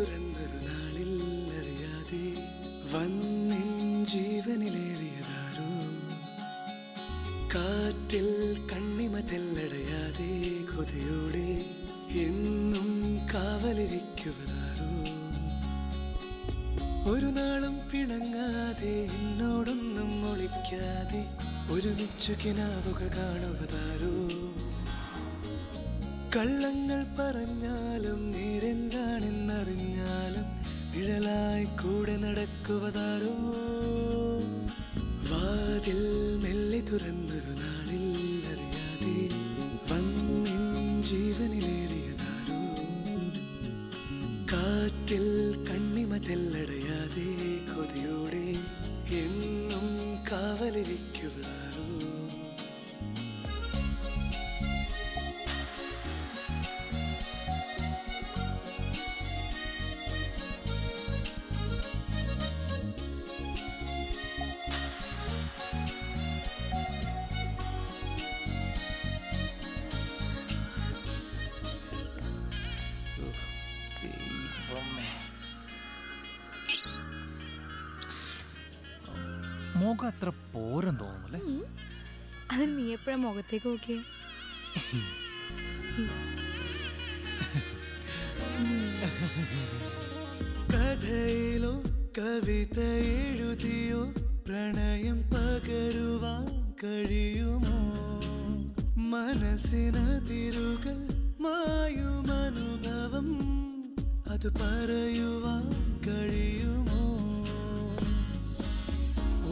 തുറന്നൊരു നാളിൽ അറിയാതെ വന്നിൻ ജീവനിലേറിയതാരോ, കാറ്റിൽ കണ്ണിമ തെല്ലടയാതെ കൊതിയോടെ എന്നും കാവലിരിക്കുവതാരോ, ഒരു നാളും പിണങ്ങാതെ എന്നോടൊന്നും ഒളിക്കാതെ ഒരുമിച്ചു കിനാവുകൾ കാണുവതാരോ, കള്ളങ്ങൾ പറഞ്ഞാലും നേരെന്താണെന്നറിഞ്ഞാലും നിഴലായി കൂടെ നടക്കുവതാരോ, വാതിൽ മെല്ലെ തുറന്നൊരു നാളിൽ അറിയാതെ വന്നിൻ ജീവനിലേറിയതാരോ, കാറ്റിൽ കണ്ണിമ തെല്ലടയാതെ കൊതിയോടെ എന്നും കാവലിരിക്കുവതാരോ. മുഖം അത്ര പോരെന്ന് തോന്നുന്നല്ലേ? അത് നീ എപ്പോഴാ മുഖത്തേക്ക് നോക്കിയേ? കഥയിലോ കവിത എഴുതിയോ പ്രണയം പകരുവാൻ കഴിയുമോ, മനസ്സിനതിരുകൾ മായുമനുഭവം അത് പറയുവാൻ കഴിയുമോ,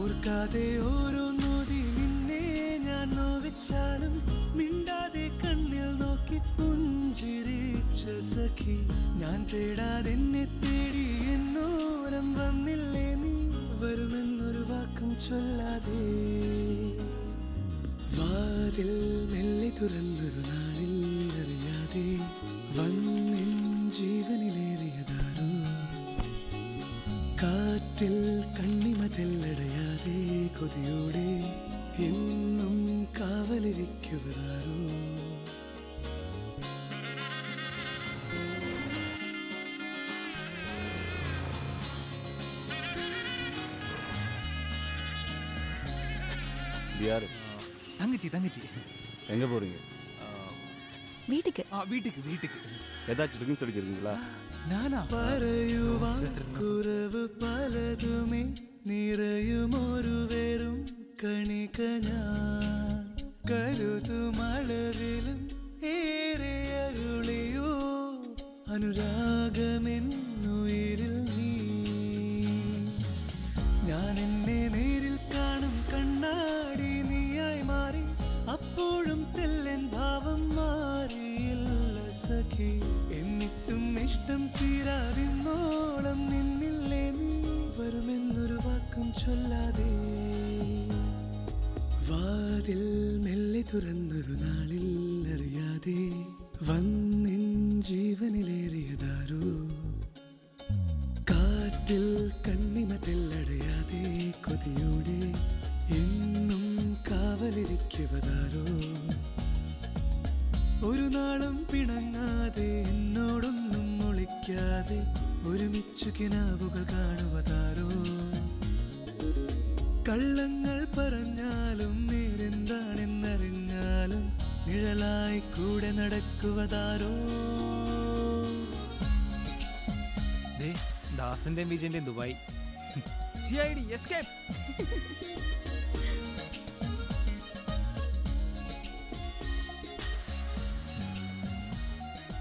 ഓർക്കാതെ ഓരോ നോതി നിന്നെ ഞാൻ നോവിച്ചാലും മിണ്ടാതെ കണ്ണിൽ നോക്കി പുഞ്ചിരിച്ച സഖി, ഞാൻ തേടാതെ എന്നെ തേടി എന്നോരം വന്നില്ലേ നീ, വരുമെന്നൊരു വാക്കും ചൊല്ലാതെ, വാതിൽ മെല്ലെ തുറന്നൊരു നാളിൽ അറിയാതെ വന്നിൻ ജീവനിലേറിയതാരോ, കാറ്റിൽ കണ്ണിമ തെല്ലടയാതെ കൊതിയോടെ എന്നും കാവലിരിക്കുവതാരോ. தங்கச்சி தங்கச்சி எங்க போறீங்க? വീട്ടിക്ക്. வீட்டுக்கு வீட்டுக்கு. ஏதாச்சும் ட்ரிங்க்ஸ் அடிச்சிருக்கீங்களா? நானா പറയുവാൻ കുറവ് പലതുമേ നിറയുമൊരു വെറും കണിക ഞാൻ, കരുതുമളവിലും ഏറെ അരുളിയോ അനുരാഗമെന്നുയിരിൽ നീ, ഞാൻ എന്നെ നേരിൽ കാണും കണ്ണാടി നീയായി മാറി, അപ്പോഴും തെല്ലൻ ഭാവം മാറിയില്ല സഖി, എന്നിട്ടും ഇഷ്ടം തീരാതിന്നോളം നിന്നില്ലേ നീ, വരുമെന്നൊരു വാക്കും ചൊല്ലാതെ, വാതിൽ മെല്ലെ തുറന്നൊരു നാളിൽ അറിയാതെ വന്നിൻ ജീവനിലേറിയതാരോ, കാറ്റിൽ കണ്ണിമ തെല്ലടയാതെ കൊതിയോടെ എന്നും കാവലിരിക്കുവതാരോ, ഒരു നാളും പിണങ്ങാതെ എന്നോടൊന്നും ഒളിക്കാതെ ഒരുമിച്ചു കിനാവുകൾ കാണുവതാരോ, കള്ളങ്ങൾ പറഞ്ഞാലും നേരെന്താണെന്നറിഞ്ഞാലും നിഴലായി കൂടെ നടക്കുവതാരോ. ദാസന്റെയും വിജയന്റെയും ദുബായ്. CID escape.